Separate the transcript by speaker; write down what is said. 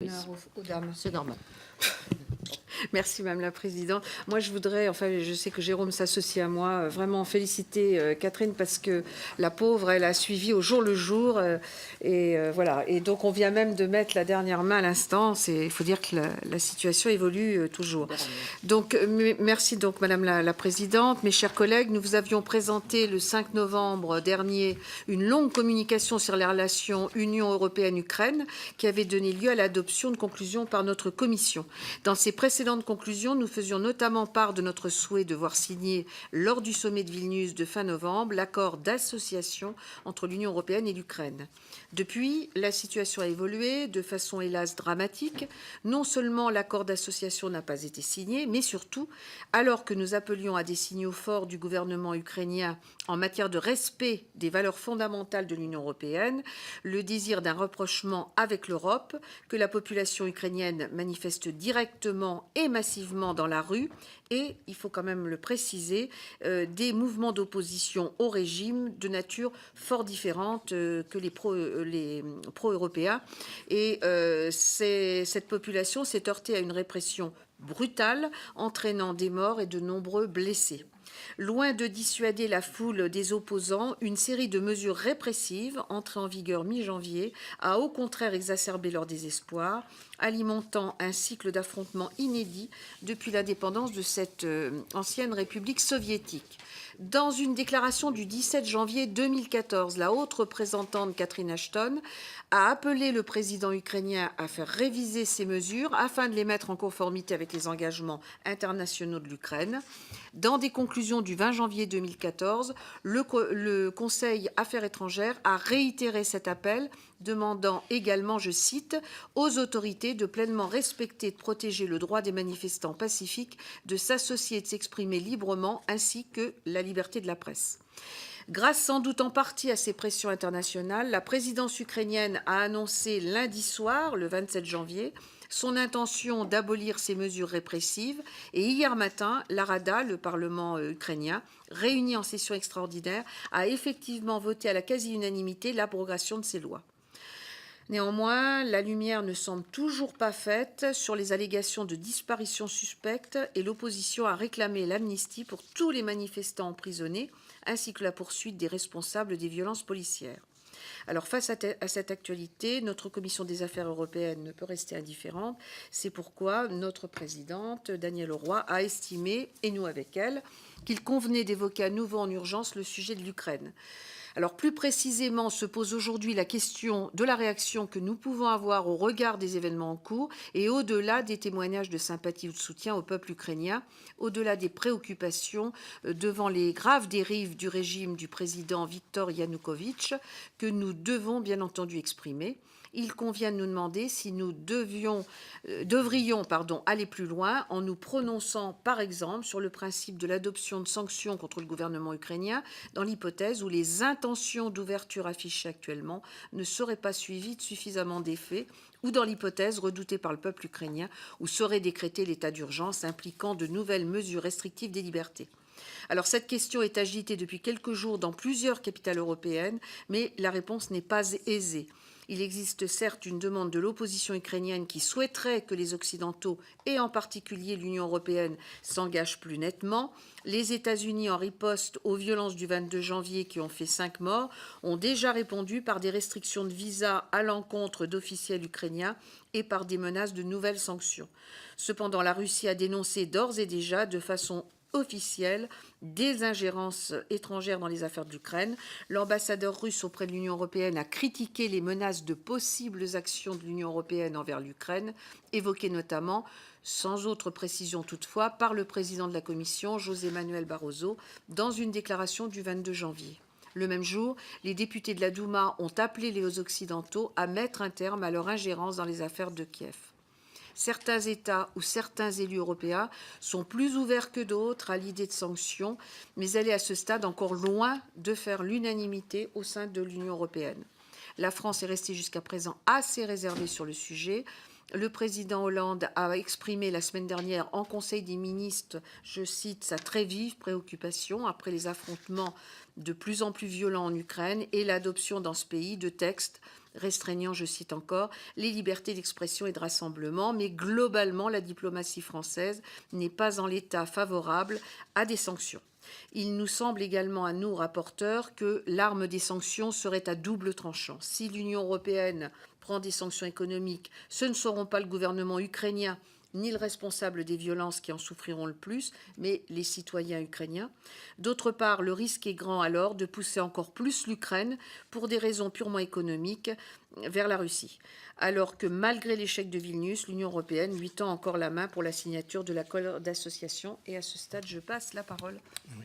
Speaker 1: Honneur aux dames.
Speaker 2: C'est normal.
Speaker 1: Merci Madame la Présidente. Moi je voudrais, enfin je sais que Jérôme s'associe à moi, vraiment féliciter Catherine parce que la pauvre, elle a suivi au jour le jour voilà. Et donc on vient même de mettre la dernière main à l'instant. Il faut dire que la situation évolue toujours. Donc merci donc Madame la Présidente. Mes chers collègues, nous vous avions présenté le 5 novembre dernier une longue communication sur les relations Union européenne-Ukraine qui avait donné lieu à l'adoption de conclusions par notre commission. Dans ces précédentes conclusions, nous faisions notamment part de notre souhait de voir signer lors du sommet de Vilnius de fin novembre l'accord d'association entre l'Union européenne et l'Ukraine. Depuis, la situation a évolué de façon hélas dramatique. Non seulement l'accord d'association n'a pas été signé, mais surtout, alors que nous appelions à des signaux forts du gouvernement ukrainien en matière de respect des valeurs fondamentales de l'Union européenne, le désir d'un rapprochement avec l'Europe, que la population ukrainienne manifeste directement et massivement dans la rue, et, il faut quand même le préciser, des mouvements d'opposition au régime de nature fort différente que les pro-européens. Et cette population s'est heurtée à une répression brutale, entraînant des morts et de nombreux blessés. Loin de dissuader la foule des opposants, une série de mesures répressives, entrées en vigueur mi-janvier, a au contraire exacerbé leur désespoir, alimentant un cycle d'affrontements inédit depuis l'indépendance de cette ancienne République soviétique. Dans une déclaration du 17 janvier 2014, la haute représentante Catherine Ashton a appelé le président ukrainien à faire réviser ces mesures afin de les mettre en conformité avec les engagements internationaux de l'Ukraine. Dans des conclusions du 20 janvier 2014, le Conseil Affaires étrangères a réitéré cet appel, demandant également, je cite, aux autorités de pleinement respecter et de protéger le droit des manifestants pacifiques de s'associer et de s'exprimer librement, ainsi que la liberté de la presse. Grâce sans doute en partie à ces pressions internationales, la présidence ukrainienne a annoncé lundi soir, le 27 janvier, son intention d'abolir ces mesures répressives. Et hier matin, la Rada, le Parlement ukrainien, réuni en session extraordinaire, a effectivement voté à la quasi-unanimité l'abrogation de ces lois. Néanmoins, la lumière ne semble toujours pas faite sur les allégations de disparition suspectes et l'opposition a réclamé l'amnistie pour tous les manifestants emprisonnés, ainsi que la poursuite des responsables des violences policières. Alors face à cette actualité, notre commission des affaires européennes ne peut rester indifférente. C'est pourquoi notre présidente, Danielle Auroi, a estimé, et nous avec elle, qu'il convenait d'évoquer à nouveau en urgence le sujet de l'Ukraine. Alors plus précisément se pose aujourd'hui la question de la réaction que nous pouvons avoir au regard des événements en cours et au-delà des témoignages de sympathie ou de soutien au peuple ukrainien, au-delà des préoccupations devant les graves dérives du régime du président Viktor Yanukovych que nous devons bien entendu exprimer. Il convient de nous demander si nous devrions aller plus loin en nous prononçant, par exemple, sur le principe de l'adoption de sanctions contre le gouvernement ukrainien dans l'hypothèse où les intentions d'ouverture affichées actuellement ne seraient pas suivies de suffisamment d'effets ou dans l'hypothèse redoutée par le peuple ukrainien où serait décrété l'état d'urgence impliquant de nouvelles mesures restrictives des libertés. Alors cette question est agitée depuis quelques jours dans plusieurs capitales européennes, mais la réponse n'est pas aisée. Il existe certes une demande de l'opposition ukrainienne qui souhaiterait que les Occidentaux, et en particulier l'Union européenne, s'engagent plus nettement. Les États-Unis, en riposte aux violences du 22 janvier qui ont fait 5 morts, ont déjà répondu par des restrictions de visa à l'encontre d'officiels ukrainiens et par des menaces de nouvelles sanctions. Cependant, la Russie a dénoncé d'ores et déjà de façon officielle des ingérences étrangères dans les affaires de l'Ukraine. L'ambassadeur russe auprès de l'Union européenne a critiqué les menaces de possibles actions de l'Union européenne envers l'Ukraine, évoquées notamment, sans autre précision toutefois, par le président de la Commission, José Manuel Barroso, dans une déclaration du 22 janvier. Le même jour, les députés de la Douma ont appelé les Occidentaux à mettre un terme à leur ingérence dans les affaires de Kiev. Certains États ou certains élus européens sont plus ouverts que d'autres à l'idée de sanctions, mais elle est à ce stade encore loin de faire l'unanimité au sein de l'Union européenne. La France est restée jusqu'à présent assez réservée sur le sujet. Le président Hollande a exprimé la semaine dernière en Conseil des ministres, je cite, sa très vive préoccupation après les affrontements de plus en plus violents en Ukraine et l'adoption dans ce pays de textes restreignant, je cite encore, les libertés d'expression et de rassemblement. Mais globalement, la diplomatie française n'est pas en l'état favorable à des sanctions. Il nous semble également à nous, rapporteurs, que l'arme des sanctions serait à double tranchant. Si l'Union européenne prend des sanctions économiques, ce ne seront pas le gouvernement ukrainien ni le responsable des violences qui en souffriront le plus, mais les citoyens ukrainiens. D'autre part, le risque est grand alors de pousser encore plus l'Ukraine, pour des raisons purement économiques, vers la Russie. Alors que malgré l'échec de Vilnius, l'Union européenne lui tend encore la main pour la signature de l'accord d'association. Et à ce stade, je passe la parole